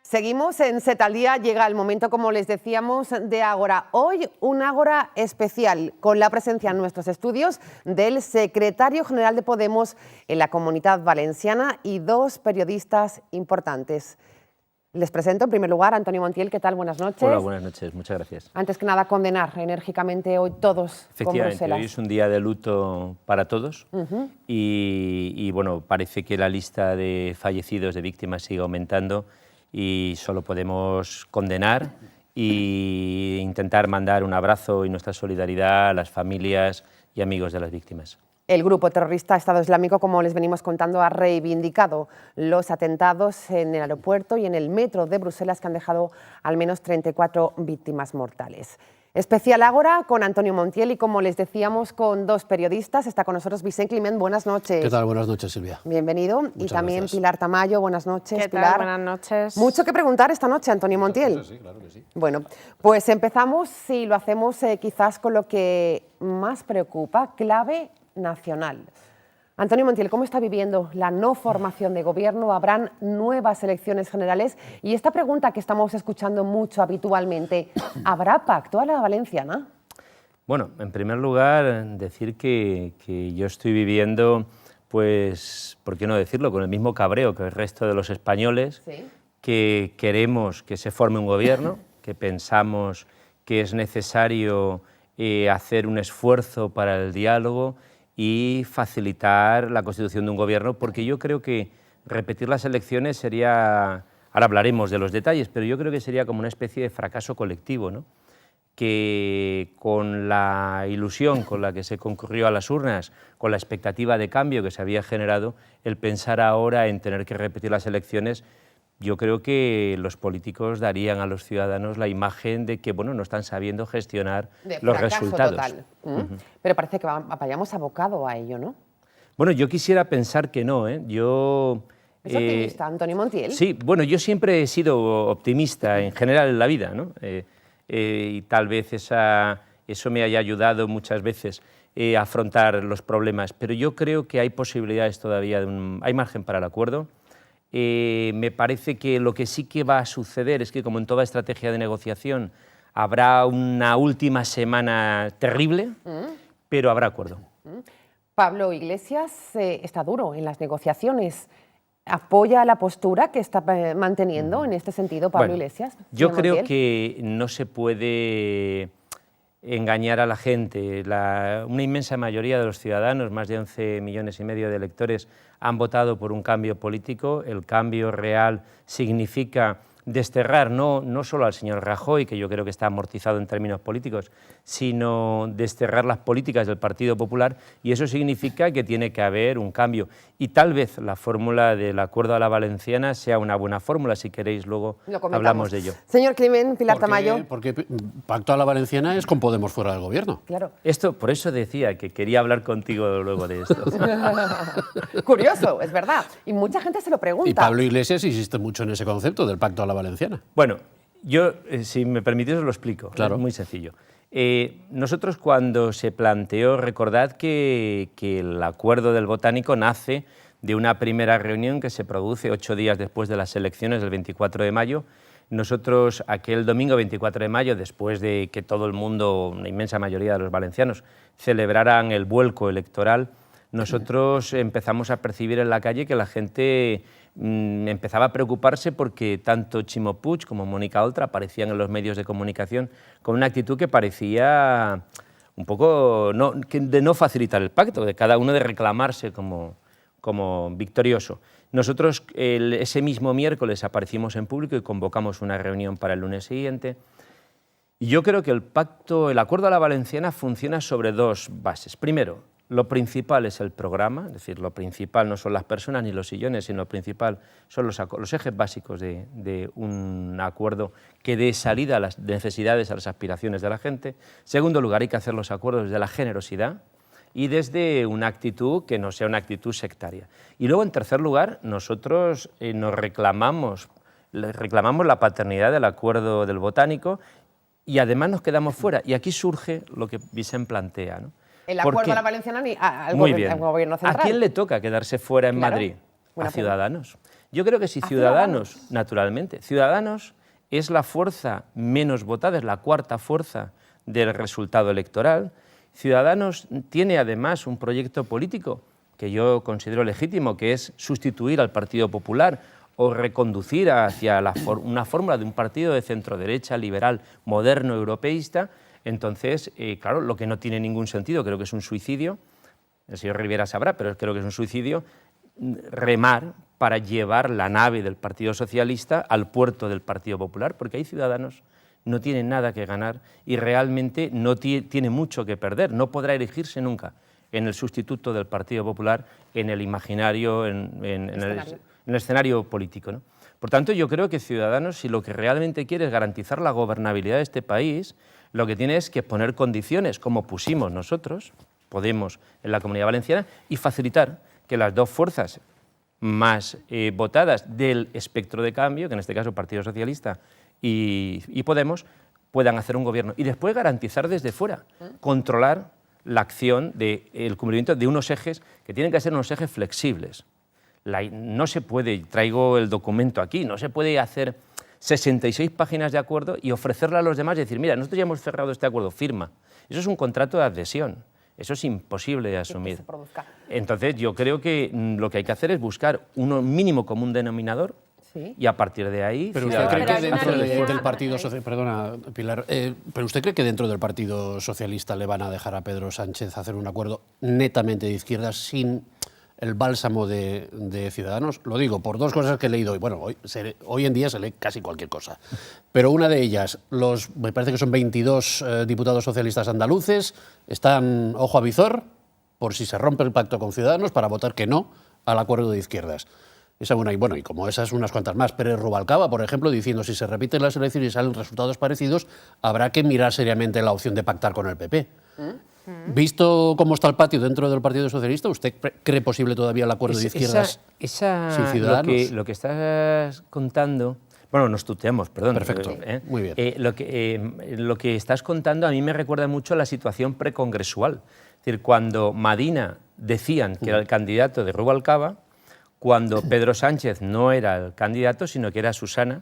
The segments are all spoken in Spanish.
Seguimos en Set al Día, llega el momento, como les decíamos, de Ágora. Hoy un Ágora especial, con la presencia en nuestros estudios del secretario general de Podemos en la Comunitat Valenciana y dos periodistas importantes. Les presento en primer lugar a Antonio Montiel. ¿Qué tal? Buenas noches. Hola, buenas noches, muchas gracias. Antes que nada, condenar enérgicamente hoy todos con Bruselas. Efectivamente, hoy es un día de luto para todos y bueno, parece que la lista de fallecidos, de víctimas, sigue aumentando y solo podemos condenar e intentar mandar un abrazo y nuestra solidaridad a las familias y amigos de las víctimas. El grupo terrorista Estado Islámico, como les venimos contando, ha reivindicado los atentados en el aeropuerto y en el metro de Bruselas que han dejado al menos 34 víctimas mortales. Especial Ágora con Antonio Montiel y, como les decíamos, con dos periodistas. Está con nosotros Vicent Climent. Buenas noches. ¿Qué tal? Buenas noches, Silvia. Bienvenido. Muchas y también gracias. Pilar Tamayo. Buenas noches, ¿Qué tal? Pilar. Buenas noches. Mucho que preguntar esta noche, Antonio Montiel. Sí, claro que sí. Bueno, pues empezamos y lo hacemos quizás con lo que más preocupa, clave nacional. Antonio Montiel, ¿cómo está viviendo la no formación de gobierno? ¿Habrán nuevas elecciones generales? Y esta pregunta que estamos escuchando mucho habitualmente, ¿habrá pacto a la valenciana? Bueno, en primer lugar, decir que yo estoy viviendo, pues, ¿por qué no decirlo?, con el mismo cabreo que el resto de los españoles, Sí. que queremos que se forme un gobierno, que pensamos que es necesario hacer un esfuerzo para el diálogo y facilitar la constitución de un gobierno, porque yo creo que repetir las elecciones sería, ahora hablaremos de los detalles, pero yo creo que sería como una especie de fracaso colectivo, ¿no? Que con la ilusión con la que se concurrió a las urnas, con la expectativa de cambio que se había generado, el pensar ahora en tener que repetir las elecciones, yo creo que los políticos darían a los ciudadanos la imagen de que, bueno, no están sabiendo gestionar los resultados. Total. Pero parece que vayamos abocado a ello, ¿no? Bueno, yo quisiera pensar que no, ¿eh? Yo... ¿Es optimista, Antonio Montiel? Sí, bueno, yo siempre he sido optimista en general en la vida, ¿no? Y tal vez eso me haya ayudado muchas veces a afrontar los problemas, pero yo creo que hay posibilidades todavía, hay margen para el acuerdo. Me parece que lo que sí que va a suceder es que, como en toda estrategia de negociación, habrá una última semana terrible, pero habrá acuerdo. Pablo Iglesias está duro en las negociaciones. ¿Apoya la postura que está manteniendo en este sentido Pablo Iglesias? Yo creo que no se puede engañar a la gente. Una inmensa mayoría de los ciudadanos, más de 11,5 millones de electores, han votado por un cambio político. El cambio real significa desterrar no solo al señor Rajoy, que yo creo que está amortizado en términos políticos, sino desterrar las políticas del Partido Popular, y eso significa que tiene que haber un cambio. Y tal vez la fórmula del acuerdo a la valenciana sea una buena fórmula, si queréis luego hablamos de ello. Señor Climent, Pilar Tamayo. Porque pacto a la valenciana es con Podemos fuera del gobierno. Claro. Por eso decía que quería hablar contigo luego de esto. Curioso, es verdad. Y mucha gente se lo pregunta. Y Pablo Iglesias insiste mucho en ese concepto del pacto a la valenciana. Bueno, yo, si me permitís, os lo explico. Claro. Es muy sencillo. Nosotros, cuando se planteó, recordad que el acuerdo del Botánico nace de una primera reunión que se produce 8 días después de las elecciones del 24 de mayo. Nosotros, aquel domingo 24 de mayo, después de que todo el mundo, una inmensa mayoría de los valencianos, celebraran el vuelco electoral, nosotros empezamos a percibir en la calle que la gente empezaba a preocuparse porque tanto Ximo Puig como Mónica Oltra aparecían en los medios de comunicación con una actitud que parecía un poco de no facilitar el pacto, de cada uno de reclamarse como victorioso. Nosotros ese mismo miércoles aparecimos en público y convocamos una reunión para el lunes siguiente. Y yo creo que el acuerdo a la valenciana funciona sobre dos bases. Primero, lo principal es el programa, es decir, lo principal no son las personas ni los sillones, sino lo principal son los ejes básicos de un acuerdo que dé salida a las necesidades, a las aspiraciones de la gente. En segundo lugar, hay que hacer los acuerdos desde la generosidad y desde una actitud que no sea una actitud sectaria. Y luego, en tercer lugar, nosotros reclamamos la paternidad del acuerdo del Botánico y además nos quedamos fuera. Y aquí surge lo que Vicent plantea, ¿no? El acuerdo a la valenciana al Muy bien. gobierno central. ¿A quién le toca quedarse fuera en Claro. Madrid? Buena A Ciudadanos. Yo creo que si Ciudadanos, naturalmente, Ciudadanos es la fuerza menos votada, es la cuarta fuerza del resultado electoral. Ciudadanos tiene además un proyecto político que yo considero legítimo, que es sustituir al Partido Popular o reconducir hacia una fórmula de un partido de centro-derecha, liberal, moderno, europeísta. Entonces, claro, lo que no tiene ningún sentido, creo que es un suicidio, el señor Rivera sabrá, pero creo que es un suicidio, remar para llevar la nave del Partido Socialista al puerto del Partido Popular, porque ahí Ciudadanos no tiene nada que ganar y realmente no tiene mucho que perder, no podrá erigirse nunca en el sustituto del Partido Popular en el imaginario, en el escenario político, ¿no? Por tanto, yo creo que Ciudadanos, si lo que realmente quiere es garantizar la gobernabilidad de este país, lo que tiene es que poner condiciones, como pusimos nosotros, Podemos, en la Comunidad Valenciana, y facilitar que las dos fuerzas más votadas del espectro de cambio, que en este caso Partido Socialista y Podemos, puedan hacer un gobierno. Y después garantizar desde fuera, controlar la acción del cumplimiento de unos ejes que tienen que ser unos ejes flexibles. No se puede, traigo el documento aquí, no se puede hacer 66 páginas de acuerdo y ofrecerle a los demás y decir, mira, nosotros ya hemos cerrado este acuerdo, firma. Eso es un contrato de adhesión, eso es imposible de asumir. Entonces yo creo que lo que hay que hacer es buscar un mínimo común denominador. Sí. Y a partir de ahí... Pero usted cree que dentro del Partido Socialista... Perdona, Pilar, pero usted cree que dentro del Partido Socialista le van a dejar a Pedro Sánchez hacer un acuerdo netamente de izquierdas sin el bálsamo de Ciudadanos? Lo digo por dos cosas que he leído hoy. Bueno, hoy en día se lee casi cualquier cosa. Pero una de ellas, me parece que son 22 diputados socialistas andaluces, están ojo a visor por si se rompe el pacto con Ciudadanos para votar que no al acuerdo de izquierdas. Esa una, y bueno, y como esas unas cuantas más. Pérez Rubalcaba, por ejemplo, diciendo si se repiten las elecciones y salen resultados parecidos, habrá que mirar seriamente la opción de pactar con el PP. Visto cómo está el patio dentro del Partido Socialista, ¿usted cree posible todavía el acuerdo de izquierdas sin Ciudadanos? Lo que estás contando... Bueno, nos tuteamos, perdón. Perfecto, muy bien. Lo que estás contando a mí me recuerda mucho a la situación precongresual. Es decir, cuando Madina decían que era el candidato de Rubalcaba, cuando Pedro Sánchez no era el candidato, sino que era Susana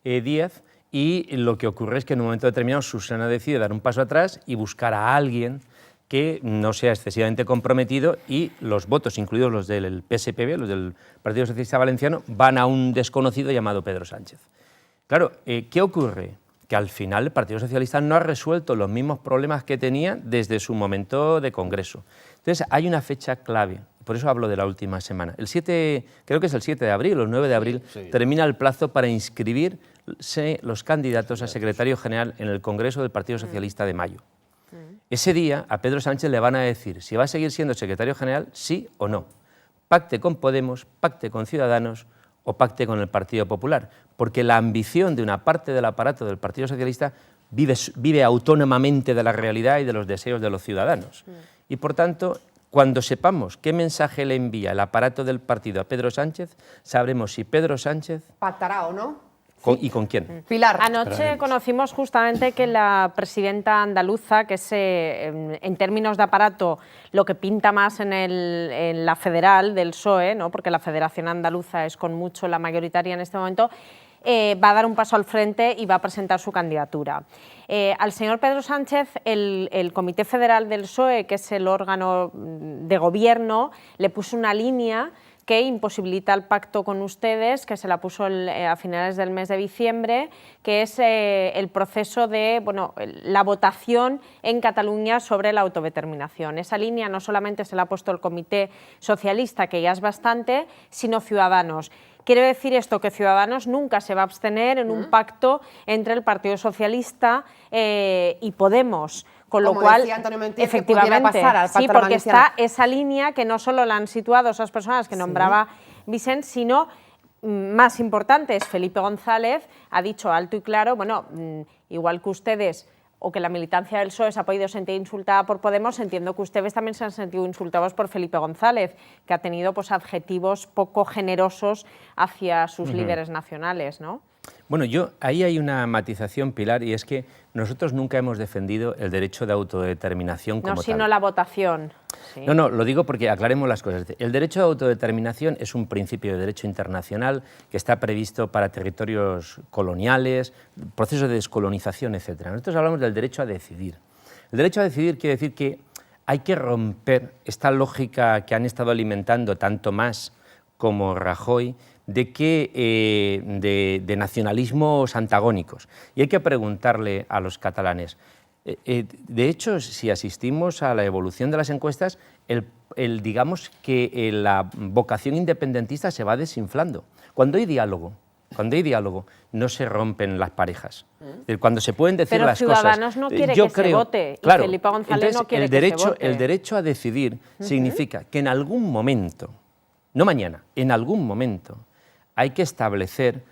Díaz, y lo que ocurre es que en un momento determinado Susana decide dar un paso atrás y buscar a alguien que no sea excesivamente comprometido, y los votos, incluidos los del PSPV, los del Partido Socialista Valenciano, van a un desconocido llamado Pedro Sánchez. Claro, ¿qué ocurre? Que al final el Partido Socialista no ha resuelto los mismos problemas que tenía desde su momento de Congreso. Entonces hay una fecha clave. Por eso hablo de la última semana. Creo que es el 7 de abril o el 9 de abril, sí. Termina el plazo para inscribirse los candidatos a secretario general en el Congreso del Partido Socialista de mayo. Ese día a Pedro Sánchez le van a decir si va a seguir siendo secretario general, sí o no. Pacte con Podemos, pacte con Ciudadanos o pacte con el Partido Popular. Porque la ambición de una parte del aparato del Partido Socialista vive autónomamente de la realidad y de los deseos de los ciudadanos. Y por tanto, cuando sepamos qué mensaje le envía el aparato del partido a Pedro Sánchez, sabremos si Pedro Sánchez... ¿Pactará o no? ¿Y con quién? Pilar. Anoche conocimos justamente que la presidenta andaluza, que es en términos de aparato lo que pinta más en la federal del PSOE, ¿no? Porque la Federación Andaluza es con mucho la mayoritaria en este momento, va a dar un paso al frente y va a presentar su candidatura. Al señor Pedro Sánchez, el Comité Federal del PSOE, que es el órgano de gobierno, le puso una línea que imposibilita el pacto con ustedes, que se la puso a finales del mes de diciembre, que es el proceso de la votación en Cataluña sobre la autodeterminación. Esa línea no solamente se la ha puesto el Comité Socialista, que ya es bastante, sino Ciudadanos. Quiere decir esto que Ciudadanos nunca se va a abstener en un pacto entre el Partido Socialista y Podemos. Con lo cual, efectivamente, pasar al sí, porque está esa línea que no solo la han situado esas personas que nombraba Vicent, sino, más importante, es Felipe González, ha dicho alto y claro, igual que ustedes o que la militancia del PSOE se ha podido sentir insultada por Podemos, entiendo que ustedes también se han sentido insultados por Felipe González, que ha tenido adjetivos poco generosos hacia sus líderes nacionales, ¿no? Bueno, ahí hay una matización, Pilar, y es que nosotros nunca hemos defendido el derecho de autodeterminación como tal. No, sino la votación. Sí. No, lo digo porque aclaremos las cosas. El derecho de autodeterminación es un principio de derecho internacional que está previsto para territorios coloniales, procesos de descolonización, etc. Nosotros hablamos del derecho a decidir. El derecho a decidir quiere decir que hay que romper esta lógica que han estado alimentando tanto Mas como Rajoy, de nacionalismos antagónicos. Y hay que preguntarle a los catalanes. De hecho, si asistimos a la evolución de las encuestas, digamos que la vocación independentista se va desinflando. Cuando hay diálogo, no se rompen las parejas. Cuando se pueden decir las cosas... Pero Ciudadanos no quiere que se vote, claro, y Felipe González entonces, no quiere que se vote. El derecho a decidir significa que en algún momento, no mañana, en algún momento, hay que establecer,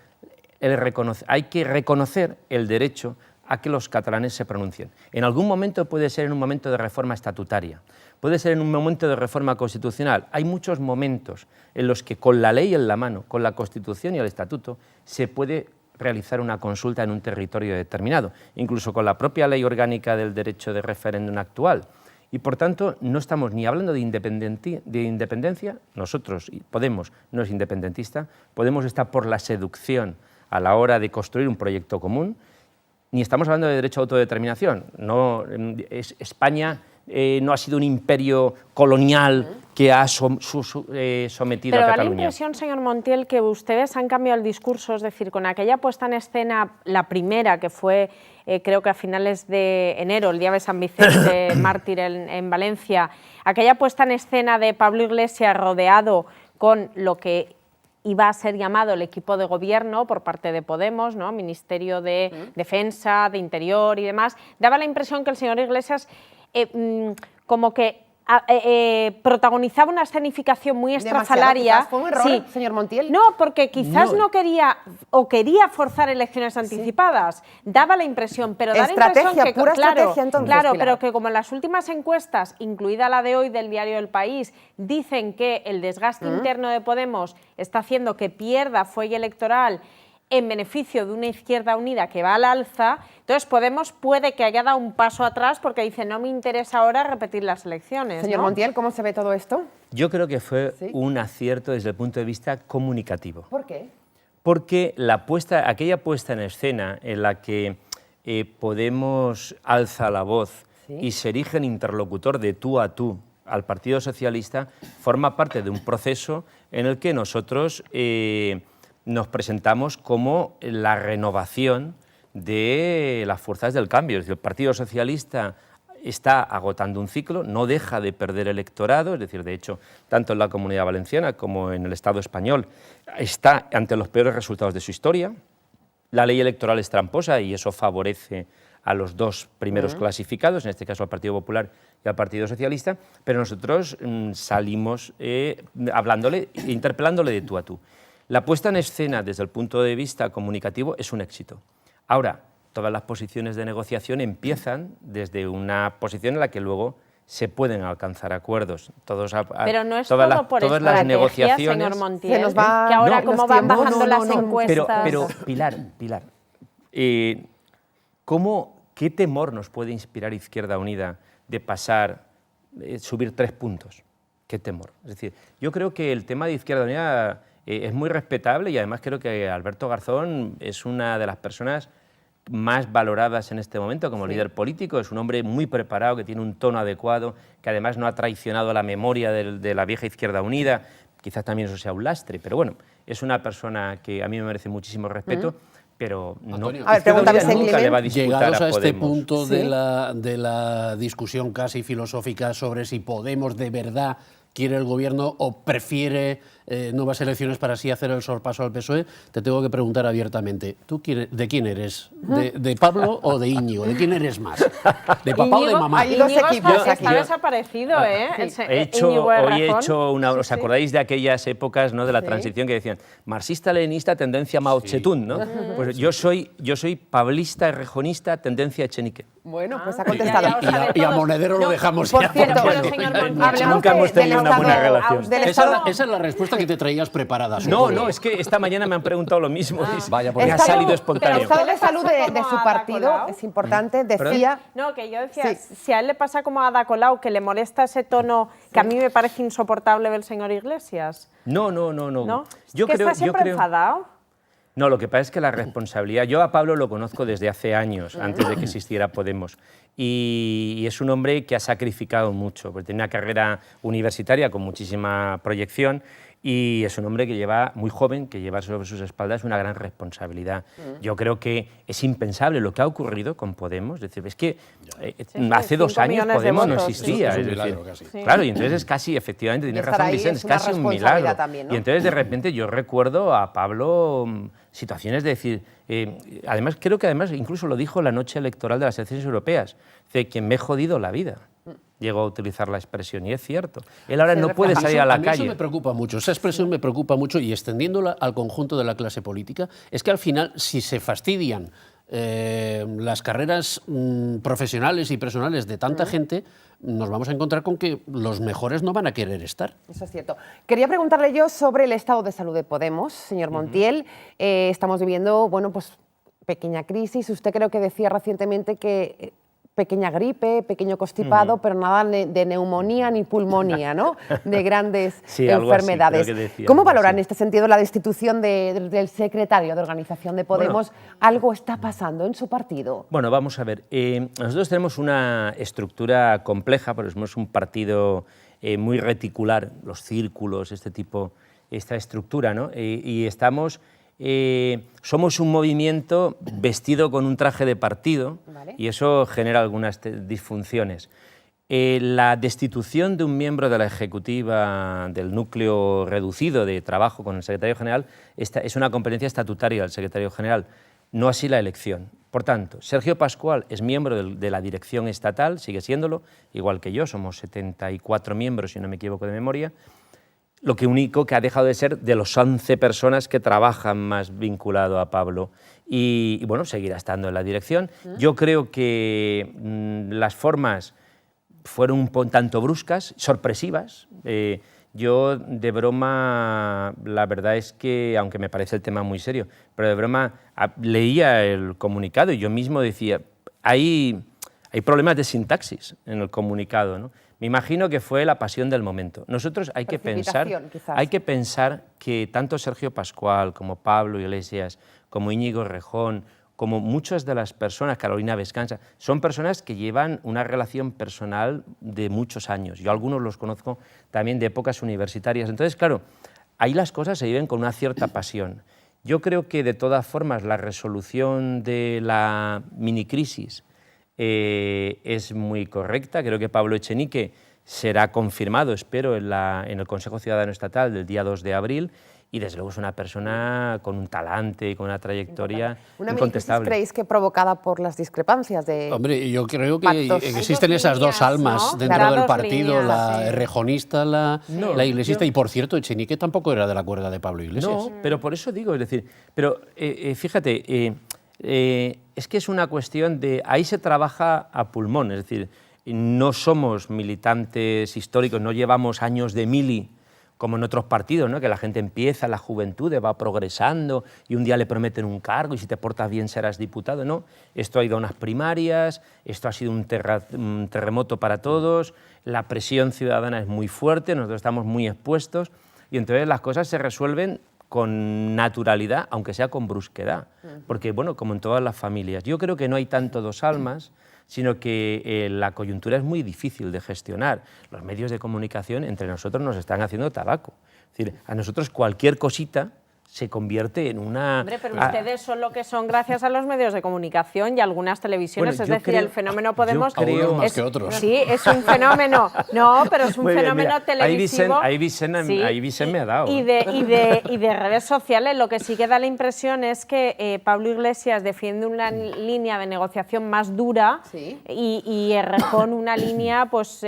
hay que reconocer el derecho a que los catalanes se pronuncien. En algún momento puede ser en un momento de reforma estatutaria, puede ser en un momento de reforma constitucional. Hay muchos momentos en los que con la ley en la mano, con la Constitución y el Estatuto, se puede realizar una consulta en un territorio determinado, incluso con la propia ley orgánica del derecho de referéndum actual. Y, por tanto, no estamos ni hablando de independencia, nosotros, Podemos no es independentista, Podemos está por la seducción a la hora de construir un proyecto común, ni estamos hablando de derecho a autodeterminación. España no ha sido un imperio colonial que ha sometido a Cataluña. Pero da la impresión, señor Montiel, que ustedes han cambiado el discurso, es decir, con aquella puesta en escena, la primera, que fue, creo que a finales de enero, el día de San Vicente Mártir en Valencia, aquella puesta en escena de Pablo Iglesias rodeado con lo que iba a ser llamado el equipo de gobierno por parte de Podemos, ¿no? Ministerio de Defensa, de Interior y demás, daba la impresión que el señor Iglesias como que protagonizaba una escenificación muy estrafalaria. ¿Fue un error, señor Montiel? No, porque quizás no quería o quería forzar elecciones anticipadas. Daba la impresión, pero da la impresión que pura estrategia, entonces, claro, Pilar. pero que como en las últimas encuestas, incluida la de hoy del diario El País, dicen que el desgaste interno de Podemos está haciendo que pierda fuelle electoral en beneficio de una izquierda unida que va al alza, entonces Podemos puede que haya dado un paso atrás porque dice no me interesa ahora repetir las elecciones. Señor Montiel, ¿cómo se ve todo esto? Yo creo que fue un acierto desde el punto de vista comunicativo. ¿Por qué? Porque aquella puesta en escena en la que Podemos alza la voz y se erige en interlocutor de tú a tú al Partido Socialista forma parte de un proceso en el que nosotros nos presentamos como la renovación de las fuerzas del cambio. Es decir, el Partido Socialista está agotando un ciclo, no deja de perder electorado, es decir, de hecho, tanto en la Comunidad Valenciana como en el Estado español, está ante los peores resultados de su historia. La ley electoral es tramposa y eso favorece a los dos primeros clasificados, en este caso al Partido Popular y al Partido Socialista, pero nosotros salimos interpelándole de tú a tú. La puesta en escena desde el punto de vista comunicativo es un éxito. Ahora, todas las posiciones de negociación empiezan desde una posición en la que luego se pueden alcanzar acuerdos. Pero no es todo por todas las negociaciones, señor Montiel, se nos va, que ahora como van bajando las encuestas... Pero Pilar, ¿qué temor nos puede inspirar Izquierda Unida de subir 3 puntos? ¿Qué temor? Es decir, yo creo que el tema de Izquierda Unida es muy respetable y además creo que Alberto Garzón es una de las personas más valoradas en este momento como líder político. Es un hombre muy preparado, que tiene un tono adecuado, que además no ha traicionado la memoria de la vieja Izquierda Unida. Quizás también eso sea un lastre, pero bueno, es una persona que a mí me merece muchísimo respeto, pero Antonio, nunca le va a disputar llegados a Podemos. este punto de la discusión casi filosófica sobre si Podemos de verdad quiere el gobierno o prefiere nuevas elecciones para así hacer el sorpaso al PSOE, te tengo que preguntar abiertamente, ¿tú de quién eres? ¿De Pablo o de Íñigo? ¿De quién eres más? ¿De papá o de mamá? Hay dos equipos está desaparecido, ¿eh? Hoy he hecho una... ¿Os acordáis de aquellas épocas, ¿no?, de la transición que decían marxista-leninista, tendencia Mao Zedong, ¿no? Pues yo soy pablista, errejonista, tendencia Echenique. Bueno, pues ha contestado. Y a Monedero lo dejamos Por ya. cierto, pero, señor Montiel, Nunca hemos tenido una buena relación. Esa es la respuesta que te traías preparada. No, no, es que esta mañana me han preguntado lo mismo. Vaya, me ha salido espontáneo. El estado de salud de su partido es importante, decía... No, que yo decía, si a él le pasa como a Ada Colau, que le molesta ese tono que a mí me parece insoportable del señor Iglesias. No. ¿No? Yo ¿Que creo, está siempre enfadado? No, lo que pasa es que la responsabilidad... Yo a Pablo lo conozco desde hace años, antes de que existiera Podemos, y es un hombre que ha sacrificado mucho, porque tiene una carrera universitaria con muchísima proyección, y es un hombre que lleva, muy joven, que lleva sobre sus espaldas una gran responsabilidad. Yo creo que es impensable lo que ha ocurrido con Podemos. Es decir, es que hace 2 años Podemos no existía. Es un es milagro, decir, casi. claro, y entonces es casi, efectivamente, tiene razón Vicente, es casi un milagro. También, ¿no? Y entonces de repente yo recuerdo a Pablo situaciones de decir, además creo que además incluso lo dijo la noche electoral de las elecciones europeas, de que me he jodido la vida. Llegó a utilizar la expresión, y es cierto. Él ahora no puede salir a la calle. Eso me preocupa mucho, esa expresión me preocupa mucho, y extendiéndola al conjunto de la clase política, es que al final, si se fastidian las carreras profesionales y personales de tanta gente, nos vamos a encontrar con que los mejores no van a querer estar. Eso es cierto. Quería preguntarle yo sobre el estado de salud de Podemos, señor Montiel. Estamos viviendo, bueno, pues pequeña crisis. Usted creo que decía recientemente que pequeña gripe, pequeño constipado, pero nada de neumonía ni pulmonía, ¿no? De grandes enfermedades. Así, creo que decía, ¿Cómo valora en este sentido la destitución del secretario de organización de Podemos? Bueno, ¿Algo está pasando en su partido? Bueno, vamos a ver. Nosotros tenemos una estructura compleja, porque somos un partido muy reticular, los círculos, esta estructura, ¿no? Y estamos... somos un movimiento vestido con un traje de partido, ¿vale? Y eso genera algunas disfunciones. La destitución de un miembro de la ejecutiva del núcleo reducido de trabajo con el secretario general es una competencia estatutaria del secretario general, no así la elección. Por tanto, Sergio Pascual es miembro de la dirección estatal, sigue siéndolo, igual que yo, somos 74 miembros, si no me equivoco de memoria. Lo único que ha dejado de ser de los 11 personas que trabajan más vinculado a Pablo. Y bueno, seguirá estando en la dirección. Yo creo que las formas fueron un tanto bruscas, sorpresivas. Yo, de broma, la verdad es que, aunque me parece el tema muy serio, pero de broma leía el comunicado y yo mismo decía, hay problemas de sintaxis en el comunicado, ¿no? Me imagino que fue la pasión del momento. Nosotros hay que pensar que tanto Sergio Pascual como Pablo Iglesias, como Íñigo Rejón, como muchas de las personas, Carolina Vescanza, son personas que llevan una relación personal de muchos años. Yo algunos los conozco también de épocas universitarias. Entonces, claro, ahí las cosas se viven con una cierta pasión. Yo creo que, de todas formas, la resolución de la minicrisis es muy correcta. Creo que Pablo Echenique será confirmado, espero, en el Consejo Ciudadano Estatal del día 2 de abril, y desde luego es una persona con un talante y con una trayectoria incontestable. ¿Creéis que provocada por las discrepancias de Hombre, yo creo que pactos? existen esas dos almas, ¿no?, dentro del partido, la rejonista, la iglesista, y por cierto, Echenique tampoco era de la cuerda de Pablo Iglesias. No, pero por eso digo, es decir, pero fíjate, es que es una cuestión de... Ahí se trabaja a pulmón, es decir, no somos militantes históricos, no llevamos años de mili como en otros partidos, ¿no?, que la gente empieza, la juventud va progresando y un día le prometen un cargo y si te portas bien serás diputado. No, esto ha ido a unas primarias, esto ha sido un terremoto para todos, la presión ciudadana es muy fuerte, nosotros estamos muy expuestos y entonces las cosas se resuelven con naturalidad, aunque sea con brusquedad, porque, bueno, como en todas las familias, yo creo que no hay tanto dos almas, sino que la coyuntura es muy difícil de gestionar. Los medios de comunicación entre nosotros nos están haciendo tabaco. Es decir, a nosotros cualquier cosita se convierte en una... Hombre, pero ustedes son lo que son gracias a los medios de comunicación y algunas televisiones, bueno, es decir, el fenómeno Podemos... Algunos más que otros. Sí, es un fenómeno, no, pero es un fenómeno televisivo... Ahí Vicente me ha dado. Y de redes sociales, lo que sí que da la impresión es que Pablo Iglesias defiende una línea de negociación más dura, ¿sí?, y Errejón una línea pues,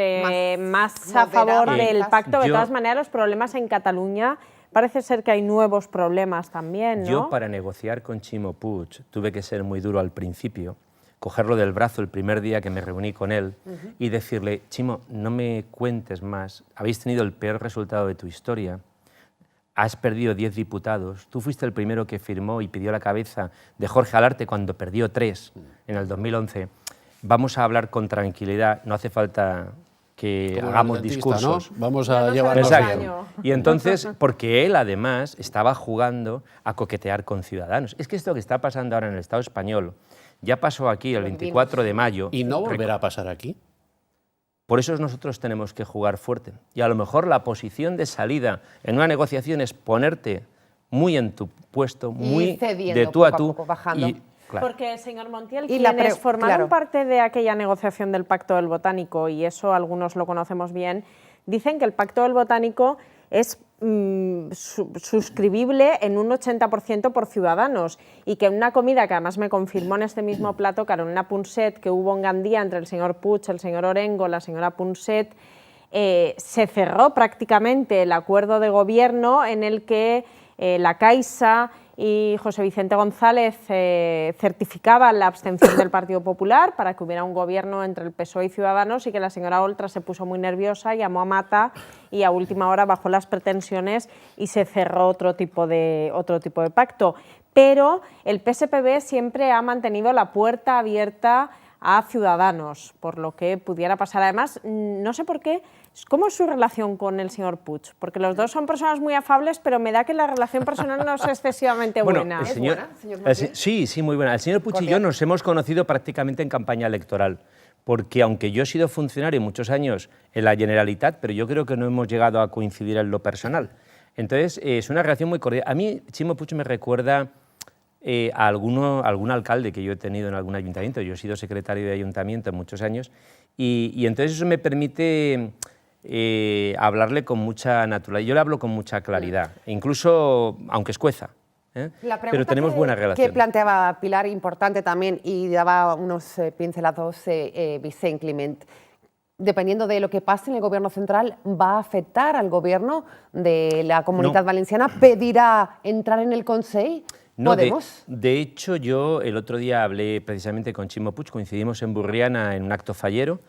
más a favor del pacto. De todas maneras, los problemas en Cataluña... Parece ser que hay nuevos problemas también, ¿no? Yo, para negociar con Ximo Puig, tuve que ser muy duro al principio, cogerlo del brazo el primer día que me reuní con él y decirle, Chimo, no me cuentes más, habéis tenido el peor resultado de tu historia, has perdido 10 diputados, tú fuiste el primero que firmó y pidió la cabeza de Jorge Alarte cuando perdió 3 en el 2011, vamos a hablar con tranquilidad, no hace falta que Como hagamos el dentista, discursos. ¿no? Vamos a llevarlo Exacto. bien. Y entonces, porque él además estaba jugando a coquetear con Ciudadanos. Es que esto que está pasando ahora en el Estado español ya pasó aquí el 24 de mayo. ¿Y no volverá a pasar aquí? Por eso nosotros tenemos que jugar fuerte. Y a lo mejor la posición de salida en una negociación es ponerte muy en tu puesto, muy cediendo, de tú a poco a tú. poco, bajando. Claro. Porque, señor Montiel, Y la quienes formaron claro. parte de aquella negociación del Pacto del Botánico, y eso algunos lo conocemos bien, dicen que el Pacto del Botánico es suscribible en un 80% por Ciudadanos y que en una comida que además me confirmó en este mismo plato Carolina Punset que hubo en Gandía entre el señor Puig, el señor Orengo, la señora Punset, se cerró prácticamente el acuerdo de gobierno en el que la Caixa y José Vicente González certificaban la abstención del Partido Popular para que hubiera un gobierno entre el PSOE y Ciudadanos y que la señora Oltra se puso muy nerviosa, llamó a Mata y a última hora bajó las pretensiones y se cerró otro tipo de pacto. Pero el PSPB siempre ha mantenido la puerta abierta a Ciudadanos, por lo que pudiera pasar. Además, no sé por qué, ¿cómo es su relación con el señor Puig? Porque los dos son personas muy afables, pero me da que la relación personal no es excesivamente buena. El ¿Es señor, buena, señor Montiel? sí, muy buena. El señor Puig y yo nos hemos conocido prácticamente en campaña electoral, porque aunque yo he sido funcionario muchos años en la Generalitat, pero yo creo que no hemos llegado a coincidir en lo personal. Entonces, es una relación muy cordial. A mí, Chimo Puig me recuerda a algún alcalde que yo he tenido en algún ayuntamiento. Yo he sido secretario de ayuntamiento muchos años y entonces eso me permite hablarle con mucha naturalidad. Yo le hablo con mucha claridad, incluso aunque escueza. La pero pregunta tenemos buena relación. que planteaba Pilar, importante también, y daba unos pincelados Vicent Climent. Dependiendo de lo que pase en el Gobierno central, ¿va a afectar al Gobierno de la Comunitat Valenciana? ¿Pedirá entrar en el Consell? No, ¿Podemos? de hecho, yo el otro día hablé precisamente con Chimo Puig, coincidimos en Burriana en un acto fallero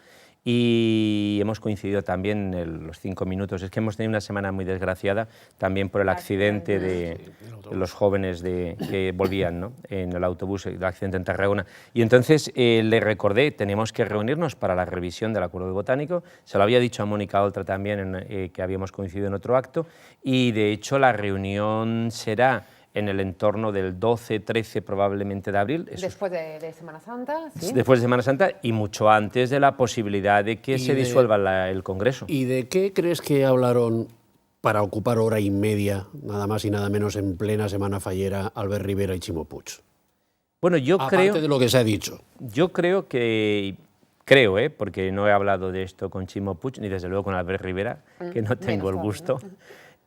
y hemos coincidido también en los 5 minutos. Es que hemos tenido una semana muy desgraciada también por el accidente de los jóvenes que volvían, ¿no?, en el autobús, el accidente en Tarragona. Y entonces le recordé, tenemos que reunirnos para la revisión del Acuerdo Botánico. Se lo había dicho a Mónica Oltra también, que habíamos coincidido en otro acto, y de hecho la reunión será en el entorno del 12-13 probablemente de abril. Después de Semana Santa, ¿sí? Después de Semana Santa y mucho antes de la posibilidad de que se disuelva el Congreso. ¿Y de qué crees que hablaron para ocupar hora y media, nada más y nada menos, en plena semana fallera, Albert Rivera y Chimo Puig? Bueno, Aparte de lo que se ha dicho. Yo creo, porque no he hablado de esto con Chimo Puig, ni desde luego con Albert Rivera, que no tengo el gusto.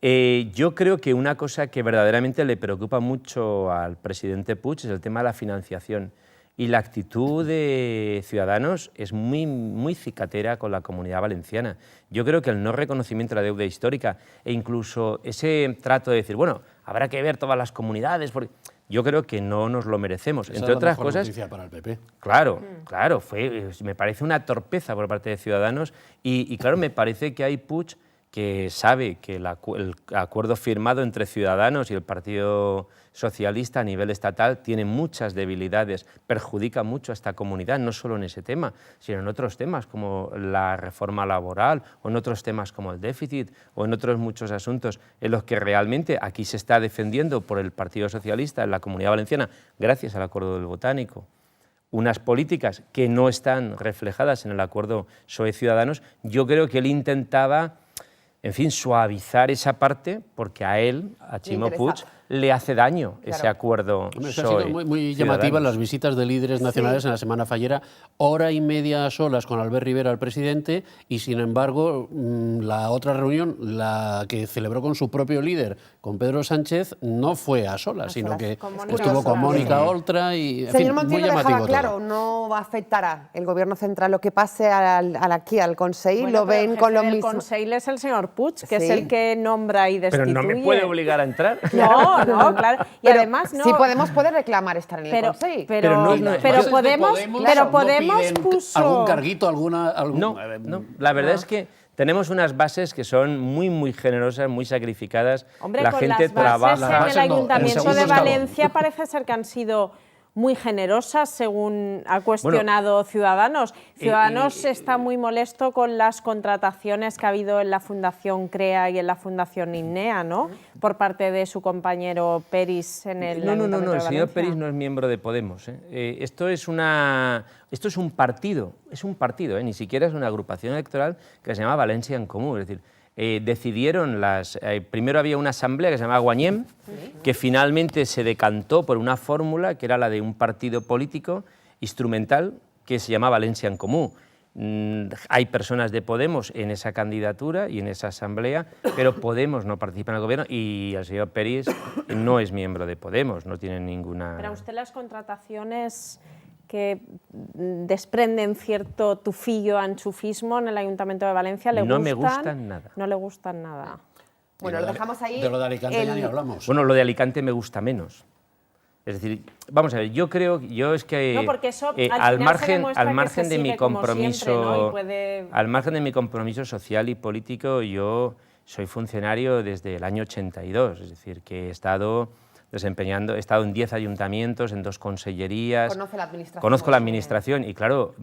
Yo creo que una cosa que verdaderamente le preocupa mucho al presidente Puig es el tema de la financiación. Y la actitud de Ciudadanos es muy cicatera con la Comunidad Valenciana. Yo creo que el no reconocimiento de la deuda histórica e incluso ese trato de decir, bueno, habrá que ver todas las comunidades, porque yo creo que no nos lo merecemos. Esa Entre es la otras mejor cosas, noticia para el PP. Claro, me parece una torpeza por parte de Ciudadanos y claro, me parece que hay Puig que sabe que el acuerdo firmado entre Ciudadanos y el Partido Socialista a nivel estatal tiene muchas debilidades, perjudica mucho a esta comunidad, no solo en ese tema, sino en otros temas como la reforma laboral o en otros temas como el déficit o en otros muchos asuntos en los que realmente aquí se está defendiendo por el Partido Socialista en la Comunidad Valenciana, gracias al Acuerdo del Botánico, unas políticas que no están reflejadas en el acuerdo PSOE-Ciudadanos. Yo creo que él intentaba, en fin, suavizar esa parte porque a él, a Chimo Puig, le hace daño ese acuerdo. Han sido muy llamativas las visitas de líderes nacionales en la semana fallera, hora y media a solas con Albert Rivera, el presidente, y sin embargo la otra reunión, la que celebró con su propio líder, con Pedro Sánchez, no fue a solas, sino que estuvo con Mónica Oltra y, en Señor fin, Montiel muy lo dejaba llamativo claro, todo. no afectará el Gobierno central lo que pase aquí al Consell, Bueno, lo ven con lo el mismo. Consell es el señor Puig, que es Sí. el que nombra y destituye. Pero no me puede obligar a entrar. No, no, claro. Y Pero además, no. si Podemos puede reclamar estar en el Consejo. Pero Podemos puso... ¿Algún carguito, No, la verdad es que tenemos unas bases que son muy generosas, muy sacrificadas. Hombre, la con gente las bases trabaja. en el Ayuntamiento de segundo Valencia parece ser que han sido muy generosas, según ha cuestionado Ciudadanos. Ciudadanos está muy molesto con las contrataciones que ha habido en la Fundación CREA y en la Fundación INNEA, ¿no? Por parte de su compañero Peris en el Ayuntamiento de el Valencia. señor Peris no es miembro de Podemos. Esto es un partido, ni siquiera es una agrupación electoral que se llama Valencia en Comú. Es decir, decidieron primero había una asamblea que se llamaba Guanyem, que finalmente se decantó por una fórmula que era la de un partido político instrumental que se llama Valencia en Comú. Hay personas de Podemos en esa candidatura y en esa asamblea, pero Podemos no participa en el gobierno y el señor Peris no es miembro de Podemos, no tiene ninguna... Pero a usted las contrataciones que desprenden cierto tufillo a enchufismo en el Ayuntamiento de Valencia, ¿le gustan? No me gustan nada. No le gustan nada. Bueno, lo dejamos ahí. De lo de Alicante ya ni hablamos. Bueno, lo de Alicante me gusta menos. Es decir, vamos a ver, yo es que No, porque eso al margen que de mi compromiso, siempre, ¿no? Y puede... al margen de mi compromiso social y político, yo soy funcionario desde el año 82, es decir, que he estado he estado en 10 ayuntamientos, en 2 consellerías. Conoce la administración. Conozco la administración y, claro,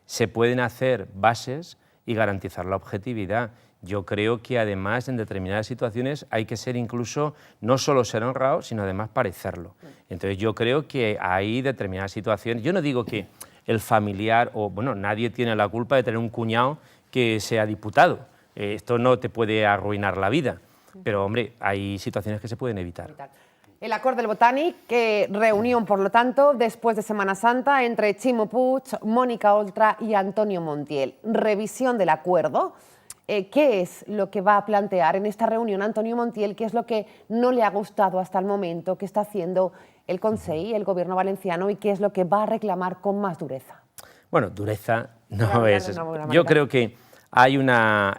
se pueden hacer bases y garantizar la objetividad. Yo creo que, además, en determinadas situaciones hay que ser incluso, no solo ser honrado, sino además parecerlo. Entonces, yo creo que hay determinadas situaciones. Yo no digo que el familiar, nadie tiene la culpa de tener un cuñado que sea diputado. Esto no te puede arruinar la vida. Pero, hombre, hay situaciones que se pueden evitar. El acord del Botànic, reunión, por lo tanto, después de Semana Santa entre Ximo Puig, Mónica Oltra y Antonio Montiel. Revisión del acuerdo. ¿Qué es lo que va a plantear en esta reunión Antonio Montiel? ¿Qué es lo que no le ha gustado hasta el momento que está haciendo el Consejo, el Gobierno valenciano, y qué es lo que va a reclamar con más dureza? Bueno, dureza no es... Yo creo que hay una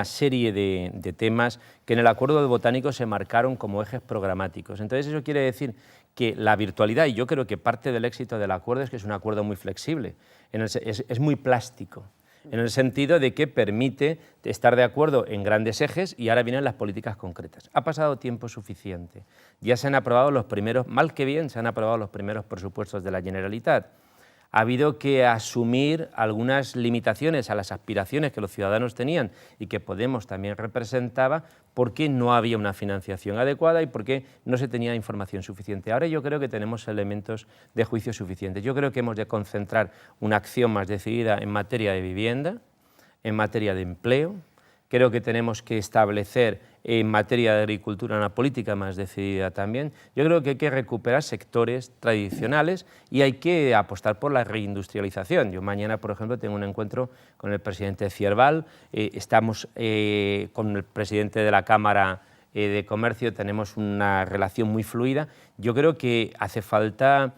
serie de temas que en el acuerdo del Botánico se marcaron como ejes programáticos. Entonces eso quiere decir que la virtualidad, y yo creo que parte del éxito del acuerdo es que es un acuerdo muy flexible, es muy plástico, en el sentido de que permite estar de acuerdo en grandes ejes y ahora vienen las políticas concretas. Ha pasado tiempo suficiente, ya se han aprobado los primeros, mal que bien, se han aprobado los primeros presupuestos de la Generalitat. Ha habido que asumir algunas limitaciones a las aspiraciones que los ciudadanos tenían y que Podemos también representaba porque no había una financiación adecuada y porque no se tenía información suficiente. Ahora yo creo que tenemos elementos de juicio suficientes. Yo creo que hemos de concentrar una acción más decidida en materia de vivienda, en materia de empleo. Creo que tenemos que establecer en materia de agricultura una política más decidida también. Yo creo que hay que recuperar sectores tradicionales y hay que apostar por la reindustrialización. Yo mañana, por ejemplo, tengo un encuentro con el presidente de Cierval, estamos con el presidente de la Cámara de Comercio, tenemos una relación muy fluida. Yo creo que hace falta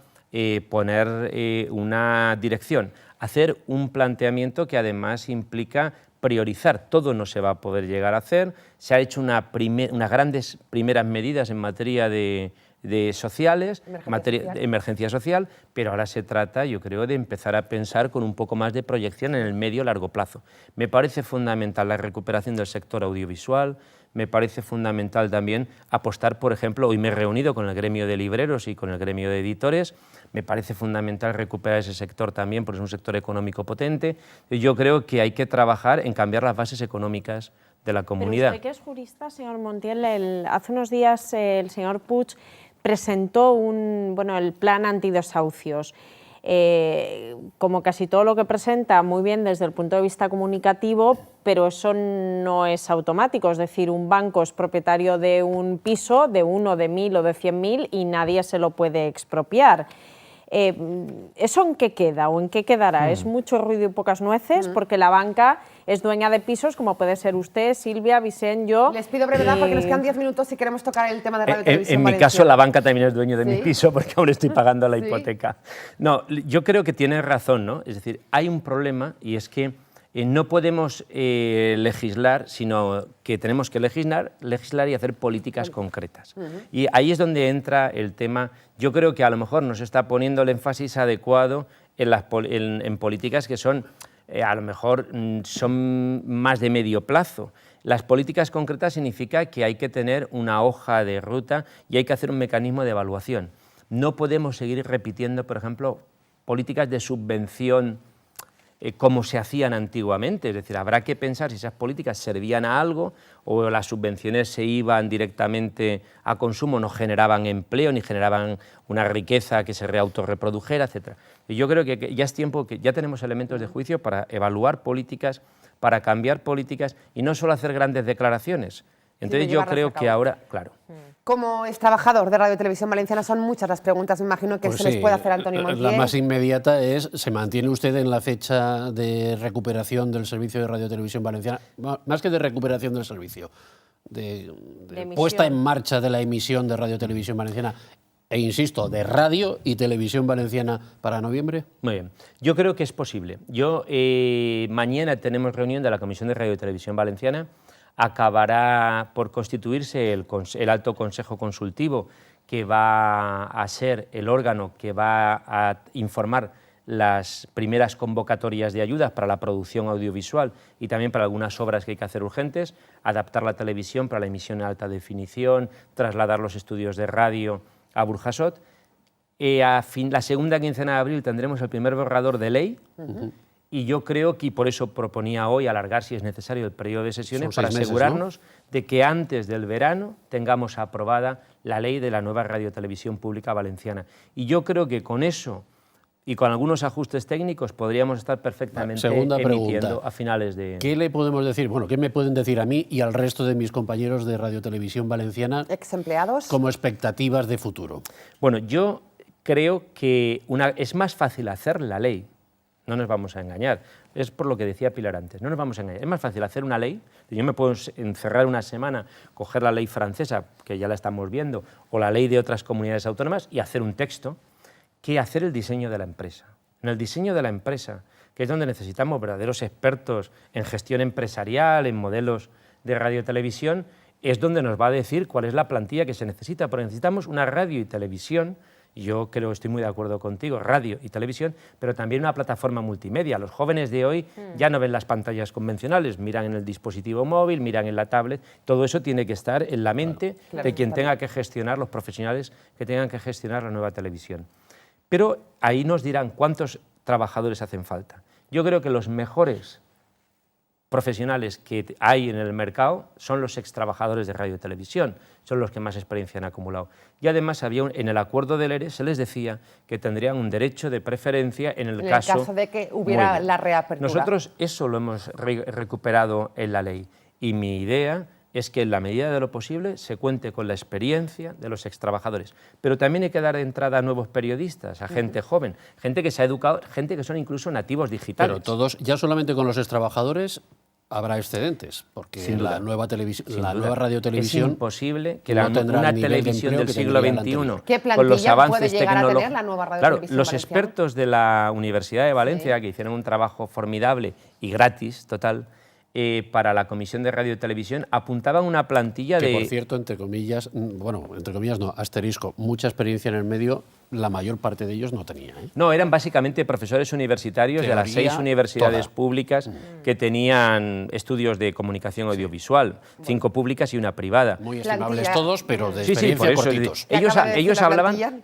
poner una dirección, hacer un planteamiento que además implica priorizar. Todo no se va a poder llegar a hacer. Se ha hecho unas grandes primeras medidas en materia de sociales, emergencia social, pero ahora se trata, yo creo, de empezar a pensar con un poco más de proyección en el medio y largo plazo. Me parece fundamental la recuperación del sector audiovisual, me parece fundamental también apostar, por ejemplo, hoy me he reunido con el gremio de libreros y con el gremio de editores, me parece fundamental recuperar ese sector también porque es un sector económico potente. Yo creo que hay que trabajar en cambiar las bases económicas de la comunidad. Pero usted que es jurista, señor Montiel, hace unos días el señor Puig presentó el plan antidesahucios. Como casi todo lo que presenta, muy bien desde el punto de vista comunicativo, pero eso no es automático, es decir, un banco es propietario de un piso, de 1, de 1.000 o de 100.000 y nadie se lo puede expropiar. ¿Eso en qué queda o en qué quedará? ¿Es mucho ruido y pocas nueces? Porque la banca es dueña de pisos, como puede ser usted, Silvia, Vicent, yo... Les pido brevedad porque nos quedan 10 minutos si queremos tocar el tema de Radio Televisión En mi Valencia. caso, la banca también es dueño de mi piso porque aún estoy pagando la hipoteca. No, yo creo que tiene razón, ¿no? Es decir, hay un problema y es que No podemos legislar, sino que tenemos que legislar y hacer políticas concretas. Y ahí es donde entra el tema. Yo creo que a lo mejor no se está poniendo el énfasis adecuado en políticas que son, a lo mejor, son más de medio plazo. Las políticas concretas significa que hay que tener una hoja de ruta y hay que hacer un mecanismo de evaluación. No podemos seguir repitiendo, por ejemplo, políticas de subvención como se hacían antiguamente, es decir, habrá que pensar si esas políticas servían a algo o las subvenciones se iban directamente a consumo, no generaban empleo ni generaban una riqueza que se autorreprodujera, etc. Y yo creo que ya es tiempo, que ya tenemos elementos de juicio para evaluar políticas, para cambiar políticas y no solo hacer grandes declaraciones. Entonces yo creo que ahora, claro. Como es trabajador de Radio Televisión Valenciana, son muchas las preguntas, me imagino, que Pues se les sí, puede hacer a Antonio Montiel. La más inmediata es, ¿se mantiene usted en la fecha de recuperación del servicio de Radio Televisión Valenciana? Más que de recuperación del servicio, de puesta en marcha de la emisión de Radio Televisión Valenciana, e insisto, de radio y televisión valenciana para noviembre? Muy bien, yo creo que es posible. Mañana tenemos reunión de la Comisión de Radio y Televisión Valenciana. Acabará por constituirse el Alto Consejo Consultivo, que va a ser el órgano que va a informar las primeras convocatorias de ayudas para la producción audiovisual y también para algunas obras que hay que hacer urgentes, adaptar la televisión para la emisión en alta definición, trasladar los estudios de radio a Burjasot. La segunda quincena de abril tendremos el primer borrador de ley. Y yo creo que, y por eso proponía hoy alargar, si es necesario, el periodo de sesiones para asegurarnos de que antes del verano tengamos aprobada la ley de la nueva radiotelevisión pública valenciana. Y yo creo que con eso y con algunos ajustes técnicos podríamos estar perfectamente emitiendo a finales de... ¿Qué le podemos decir? Bueno, ¿qué me pueden decir a mí y al resto de mis compañeros de Radio Televisión Valenciana ¿Ex-empleados? como expectativas de futuro? Bueno, yo creo que es más fácil hacer la ley. No nos vamos a engañar. Es por lo que decía Pilar antes. No nos vamos a engañar. Es más fácil hacer una ley. Yo me puedo encerrar una semana, coger la ley francesa, que ya la estamos viendo, o la ley de otras comunidades autónomas y hacer un texto, que hacer el diseño de la empresa. En el diseño de la empresa, que es donde necesitamos verdaderos expertos en gestión empresarial, en modelos de radio-televisión, es donde nos va a decir cuál es la plantilla que se necesita, porque necesitamos una radio y televisión. Yo creo, estoy muy de acuerdo contigo, radio y televisión, pero también una plataforma multimedia. Los jóvenes de hoy ya no ven las pantallas convencionales, miran en el dispositivo móvil, miran en la tablet. Todo eso tiene que estar en la mente de quien tenga que gestionar, los profesionales que tengan que gestionar la nueva televisión. Pero ahí nos dirán cuántos trabajadores hacen falta. Yo creo que los mejores profesionales que hay en el mercado son los extrabajadores de radio y televisión, son los que más experiencia han acumulado. Y además en el acuerdo del ERE se les decía que tendrían un derecho de preferencia en el caso de que hubiera la reapertura. Nosotros eso lo hemos recuperado en la ley y mi idea es que en la medida de lo posible se cuente con la experiencia de los extrabajadores. Pero también hay que dar entrada a nuevos periodistas, a gente joven, gente que se ha educado, gente que son incluso nativos digitales. Pero todos, ya solamente con los extrabajadores habrá excedentes, porque Sin la duda. nueva radiotelevisión es imposible que no tendrá una el nivel de televisión empleo del que siglo tendría la XXI, anterior. ¿Qué con los plantilla avances puede llegar a tener tecnológicos, la nueva claro, radiotelevisión los valenciana? expertos de la Universidad de Valencia, que hicieron un trabajo formidable y gratis, total, para la Comisión de Radio y Televisión, apuntaban una plantilla que, de... por cierto, entre comillas, bueno, entre comillas no, asterisco, mucha experiencia en el medio, la mayor parte de ellos no tenía. No, eran básicamente profesores universitarios de las 6 universidades públicas que tenían estudios de comunicación audiovisual, 5 públicas y una privada. Muy estimables Plantilla. todos, pero de Sí, sí, experiencia por eso. cortitos.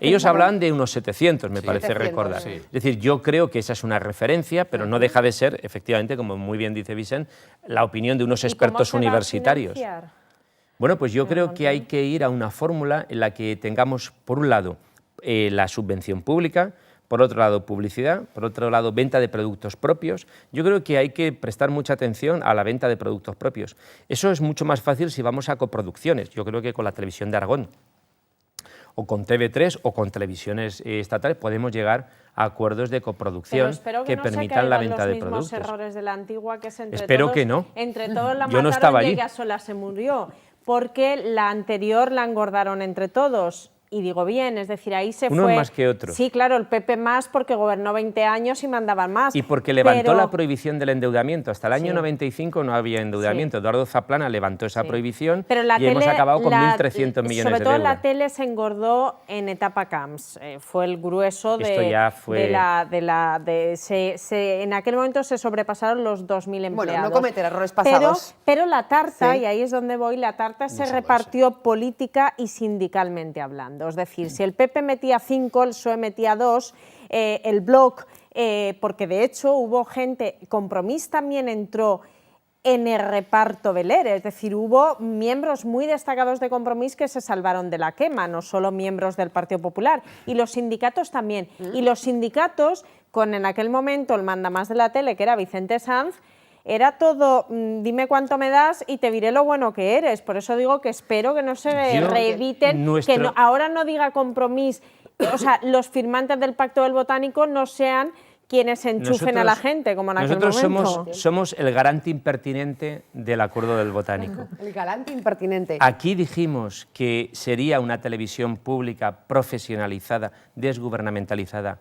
Ellos hablaban de unos 700, me parece 700, recordar. sí. Es decir, yo creo que esa es una referencia, pero no deja de ser, efectivamente, como muy bien dice Vicent, la opinión de unos expertos universitarios. Bueno, pues yo creo que hay que ir a una fórmula en la que tengamos, por un lado, la subvención pública, por otro lado publicidad, por otro lado venta de productos propios. Yo creo que hay que prestar mucha atención a la venta de productos propios. Eso es mucho más fácil si vamos a coproducciones. Yo creo que con la Televisión de Aragón o con TV3 o con televisiones estatales podemos llegar a acuerdos de coproducción que permitan la venta de productos. Errores de la antigua, que es Espero todos, que no. Entre todos la Yo no mataron, estaba allí. y ella sola se murió, porque la anterior la engordaron entre todos. y digo bien, es decir, ahí se Unos fue... más que otros. Sí, claro, el PP más porque gobernó 20 años y mandaban más. Y porque levantó pero... la prohibición del endeudamiento. Hasta el año Sí. 95 no había endeudamiento. Sí. Eduardo Zaplana levantó esa prohibición Pero la y hemos tele, acabado con 1.300 millones sobre de todo deuda. la tele se engordó en etapa Camps. Fue el grueso Esto ya fue... en aquel momento se sobrepasaron los 2.000 empleados. Bueno, no cometer errores pasados. Pero la tarta, Sí. y ahí es donde voy, la tarta se repartió política y sindicalmente hablando. Es decir, si el PP metía 5, el PSOE metía 2, el Bloc, porque de hecho hubo gente, Compromís también entró en el reparto velero, es decir, hubo miembros muy destacados de Compromís que se salvaron de la quema, no solo miembros del Partido Popular, y los sindicatos también. Y los sindicatos, con en aquel momento el mandamás de la tele, que era Vicente Sanz, era todo, dime cuánto me das y te diré lo bueno que eres. Por eso digo que espero que no se reediten, que no, ahora no diga Compromís, o sea, los firmantes del Pacto del Botánico no sean quienes enchufen a la gente, como en aquel momento. Nosotros somos el garante impertinente del Acuerdo del Botánico. El galante impertinente. Aquí dijimos que sería una televisión pública profesionalizada, desgubernamentalizada,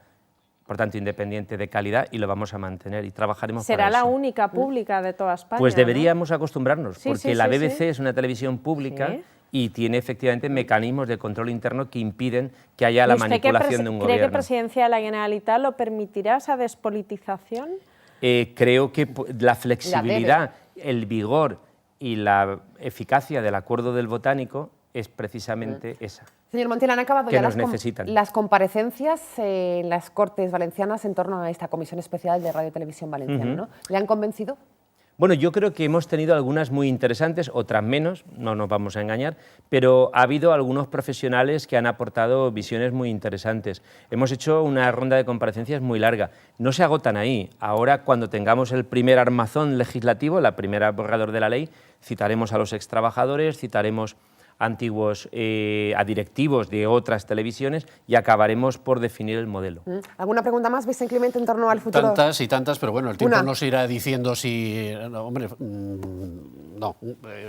por tanto independiente, de calidad, y lo vamos a mantener y trabajaremos para Será eso. la única pública de toda España. Pues deberíamos acostumbrarnos, Sí, porque sí, la sí, BBC sí. es una televisión pública Sí. y tiene efectivamente mecanismos de control interno que impiden que haya ¿Y la usted manipulación de un cree que gobierno. Presidencia de la Generalitat lo permitirá, esa despolitización? Creo que la flexibilidad, el vigor y la eficacia del Acuerdo del Botánico es precisamente esa. Señor Montiel, han acabado que ya nos necesitan. las comparecencias en las Cortes Valencianas en torno a esta Comisión Especial de Radio y Televisión Valenciana, ¿no? ¿Le han convencido? Bueno, yo creo que hemos tenido algunas muy interesantes, otras menos, no nos vamos a engañar, pero ha habido algunos profesionales que han aportado visiones muy interesantes. Hemos hecho una ronda de comparecencias muy larga. No se agotan ahí. Ahora, cuando tengamos el primer armazón legislativo, la primera borrador de la ley, citaremos a los extrabajadores, citaremos antiguos a directivos de otras televisiones y acabaremos por definir el modelo. ¿Alguna pregunta más, Vicente Clemente, en torno al futuro? Tantas y tantas, pero bueno, el tiempo Una. nos irá diciendo si... No, hombre, no.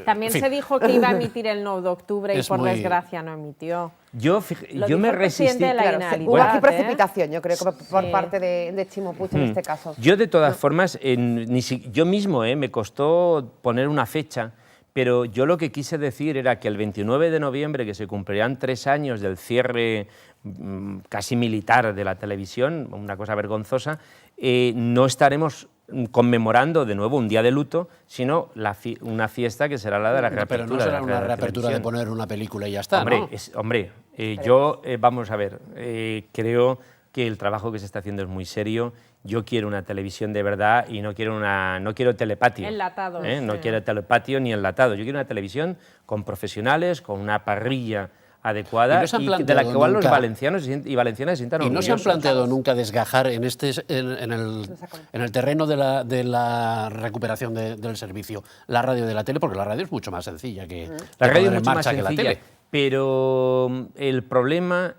También en fin. se dijo que iba a emitir el 9 de octubre y Es por muy- desgracia no emitió. Yo Lo me dijo el presidente resistí... de la Claro, Generalitat, hubo aquí ¿eh? precipitación, yo creo, por Sí. parte de Chimo Puig en este caso. Yo, de todas formas, yo mismo me costó poner una fecha, pero yo lo que quise decir era que el 29 de noviembre, que se cumplirían 3 años del cierre casi militar de la televisión, una cosa vergonzosa, no estaremos conmemorando de nuevo un día de luto, sino una fiesta que será la de la reapertura. Pero no será de una la reapertura de televisión. poner una película y ya está, Hombre, ¿no? vamos a ver, creo que el trabajo que se está haciendo es muy serio. Yo quiero una televisión de verdad y no quiero telepatio. Enlatado, No sí. quiero telepatio ni enlatado. Yo quiero una televisión con profesionales, con una parrilla adecuada ¿Y no se han y de la planteado cual los nunca- valencianos y valencianas se sientan Y no se han orgullosos. planteado nunca desgajar en el terreno de la recuperación del servicio la radio de la tele, porque la radio es mucho más sencilla que La radio poner es en mucho más marcha que la sencilla, tele. pero el problema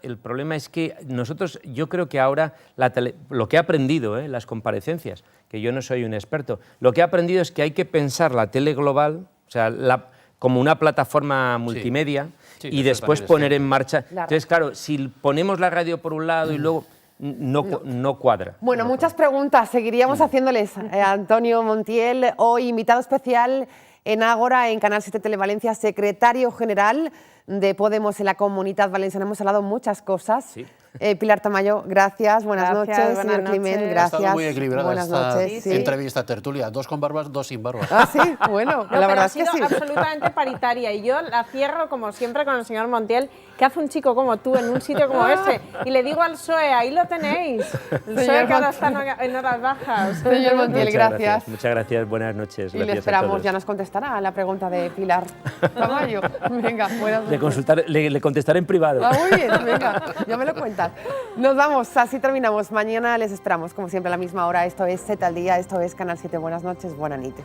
es que nosotros, yo creo que ahora lo que he aprendido en las comparecencias, que yo no soy un experto, lo que he aprendido es que hay que pensar la tele global, o sea, como una plataforma multimedia, Sí, y eso después también es poner cierto. en marcha. Claro. Entonces, claro, si ponemos la radio por un lado y luego no cuadra. Bueno, muchas preguntas seguiríamos haciéndoles a Antonio Montiel, hoy invitado especial en Ágora, en Canal 7 Televalencia, secretario general de Podemos en la Comunitat Valenciana. Hemos hablado muchas cosas. Sí. Pilar Tamayo, gracias, buenas Gracias, noches. buenas Señor Climent, noches. Ha gracias. estado muy equilibrada Buenas esta noches. Sí. entrevista tertulia. 2 con barbas, 2 sin barba. Ah, sí, bueno, No, la pero verdad ha es que sido sí. absolutamente paritaria y yo la cierro como siempre con el señor Montiel. ¿Qué hace un chico como tú en un sitio como ese? Y le digo al PSOE, ahí lo tenéis. El PSOE que ahora está en horas bajas. Señor Montiel, Muchas gracias. Muchas gracias, buenas noches. Y le gracias a esperamos, todos. ya nos contestará a la pregunta de Pilar Tamayo. Venga, buenas noches. Le contestaré en privado. Ah, muy bien, venga, ya me lo cuentas. Nos vamos, así terminamos. Mañana les esperamos, como siempre, a la misma hora. Esto es Z al Día, esto es Canal 7. Buenas noches, buena nit.